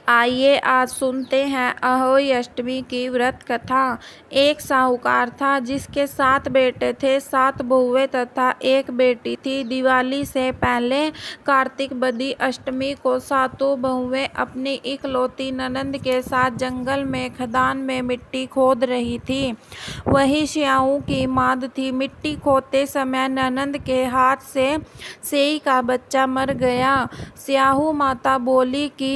आइए आज सुनते हैं अहोई अष्टमी की व्रत कथा। एक साहूकार था जिसके 7 बेटे थे, 7 बहुएं तथा एक बेटी थी। दिवाली से पहले कार्तिक बदी अष्टमी को सातों बहुएं अपनी इकलौती ननंद के साथ जंगल में खदान में मिट्टी खोद रही थी। वही स्याऊ की माद थी। मिट्टी खोदते समय ननंद के हाथ से सेई का बच्चा मर गया। स्याऊ माता बोली कि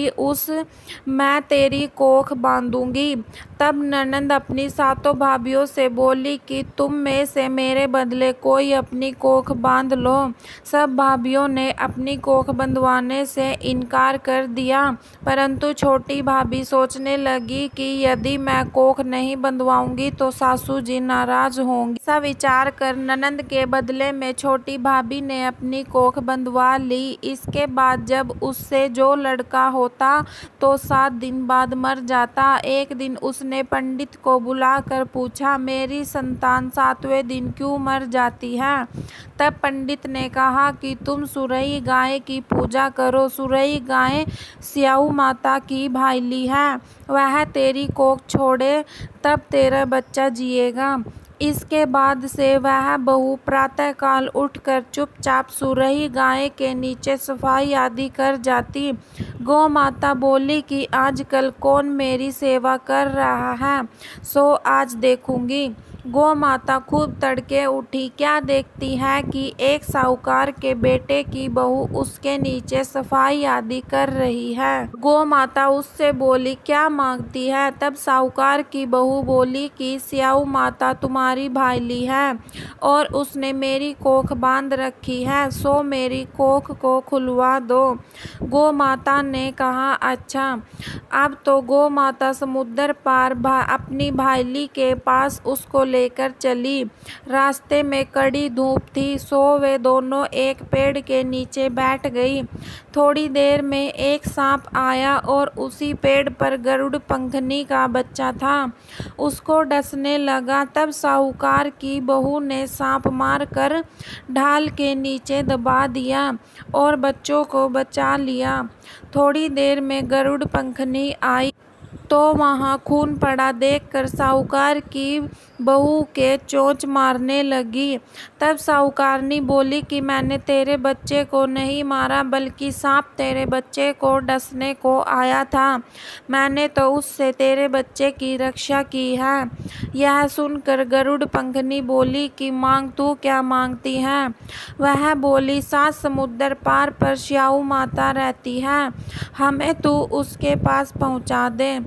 मैं तेरी कोख बांधूंगी। तब ननंद अपनी सातों भाभियों से बोली कि तुम में से मेरे बदले कोई अपनी कोख बांध लो। सब भाभियों ने अपनी कोख बंधवाने से इनकार कर दिया, परंतु छोटी भाभी सोचने लगी कि यदि मैं कोख नहीं बंधवाऊंगी तो सासू जी नाराज होंगी। ऐसा विचार कर ननंद के बदले में छोटी भाभी ने अपनी कोख बंधवा ली। इसके बाद जब उससे जो लड़का होता तो 7 दिन बाद मर जाता। एक दिन उसने पंडित को बुलाकर पूछा, मेरी संतान 7वें दिन क्यों मर जाती है? तब पंडित ने कहा कि तुम सुरई गाय की पूजा करो। सुरई गाय स्याऊ माता की भाईली है, वह तेरी कोख छोड़े तब तेरा बच्चा जिएगा। इसके बाद से वह बहू प्रातःकाल उठकर चुपचाप सुरही गाय के नीचे सफाई आदि कर जाती। गौ माता बोली कि आजकल कौन मेरी सेवा कर रहा है, सो आज देखूंगी। गौ माता खूब तड़के उठी। क्या देखती है कि एक साहूकार के बेटे की बहू उसके नीचे सफाई आदि कर रही है। गौ माता उससे बोली, क्या मांगती है? तब साहूकार की बहू बोली कि स्याऊ माता तुम्हारी भाईली है और उसने मेरी कोख बांध रखी है, सो मेरी कोख को खुलवा दो। गौ माता ने कहा, अच्छा। अब तो गौ माता समुद्र पार अपनी भाईली के पास उसको लेकर चली। रास्ते में कड़ी धूप थी, सो वे दोनों एक पेड़ के नीचे बैठ गई। थोड़ी देर में एक सांप आया और उसी पेड़ पर गरुड़ पंखनी का बच्चा था, उसको डसने लगा। तब साहूकार की बहू ने सांप मार कर ढाल के नीचे दबा दिया और बच्चों को बचा लिया। थोड़ी देर में गरुड़ पंखनी आई तो वहाँ खून पड़ा देखकर साहूकार की बहू के चोंच मारने लगी। तब साहूकारनी बोली कि मैंने तेरे बच्चे को नहीं मारा, बल्कि सांप तेरे बच्चे को डसने को आया था। मैंने तो उससे तेरे बच्चे की रक्षा की है। यह सुनकर गरुड़ पंखनी बोली कि मांग तू क्या मांगती है? वह बोली, 7 समुद्र पार पर स्याऊ माता रहती है, हमें तू उसके पास पहुँचा दे।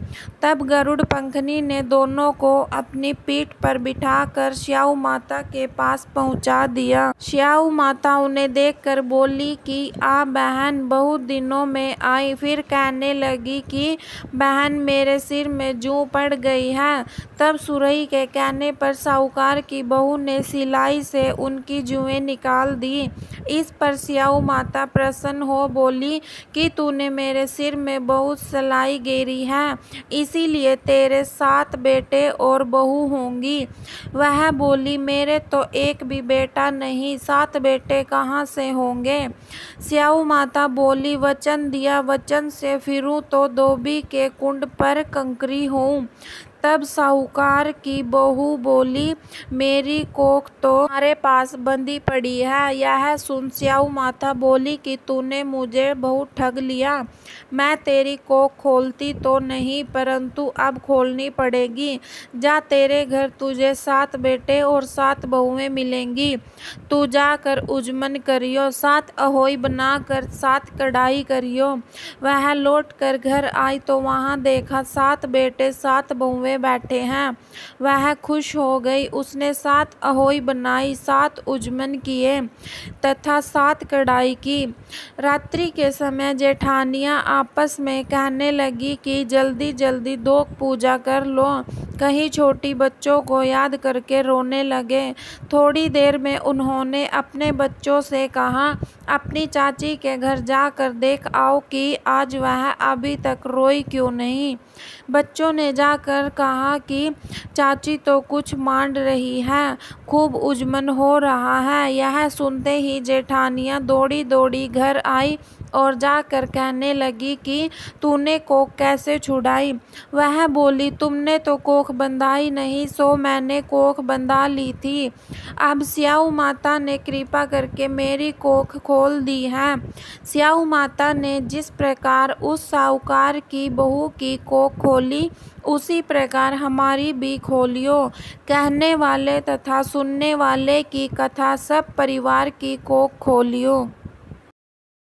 तब गरुड़ पंखनी ने दोनों को अपनी पीठ पर बिठाकर स्याऊ माता के पास पहुंचा दिया। स्याऊ माता उन्हें देखकर बोली कि आ बहन, बहुत दिनों में आई। फिर कहने लगी कि बहन, मेरे सिर में जूं पड़ गई है। तब सुरई के कहने पर साहूकार की बहू ने सिलाई से उनकी जुएं निकाल दी। इस पर स्याऊ माता प्रसन्न हो बोली कि तूने मेरे सिर में बहुत सिलाई गेरी है, इसीलिए तेरे 7 बेटे और बहू होंगी। वह बोली, मेरे तो एक भी बेटा नहीं, 7 बेटे कहाँ से होंगे? स्याऊ माता बोली, वचन दिया, वचन से फिरूं तो धोबी के कुंड पर कंकरी हूँ। तब साहूकार की बहू बोली, मेरी कोख तो हमारे पास बंधी पड़ी है। यह सुन स्याऊ माता बोली कि तूने मुझे बहुत ठग लिया। मैं तेरी कोख खोलती तो नहीं, परंतु अब खोलनी पड़ेगी। जा, तेरे घर तुझे 7 बेटे और 7 बहुएं मिलेंगी। तू जाकर उजमन करियो, 7 अहोई बनाकर 7 कढ़ाई करियो। वह लौट कर घर आई तो वहाँ देखा 7 बेटे 7 बहुएं बैठे हैं। वह खुश हो गई। उसने 7 अहोई बनाई, 7 उजमन किए तथा 7 कढ़ाई की। रात्रि के समय जेठानियां आपस में कहने लगी कि जल्दी जल्दी 2 पूजा कर लो, कहीं छोटी बच्चों को याद करके रोने लगे। थोड़ी देर में उन्होंने अपने बच्चों से कहा, अपनी चाची के घर जाकर देख आओ कि आज वह अभी तक रोई क्यों नहीं। बच्चों ने जाकर कहा कि चाची तो कुछ मांड रही है, खूब उजमन हो रहा है। यह सुनते ही जेठानियां दौड़ी दौड़ी घर आई और जाकर कहने लगी कि तूने कोख कैसे छुड़ाई। वह बोली, तुमने तो कोख बंधाई नहीं, सो मैंने कोख बंधा ली थी। अब स्याऊ माता ने कृपा करके मेरी कोख खोल दी है। स्याऊ माता ने जिस प्रकार उस साहूकार की बहू की कोख खोली, उसी प्रकार हमारी भी खोलियो। कहने वाले तथा सुनने वाले की कथा सब परिवार की कोख खोलियो।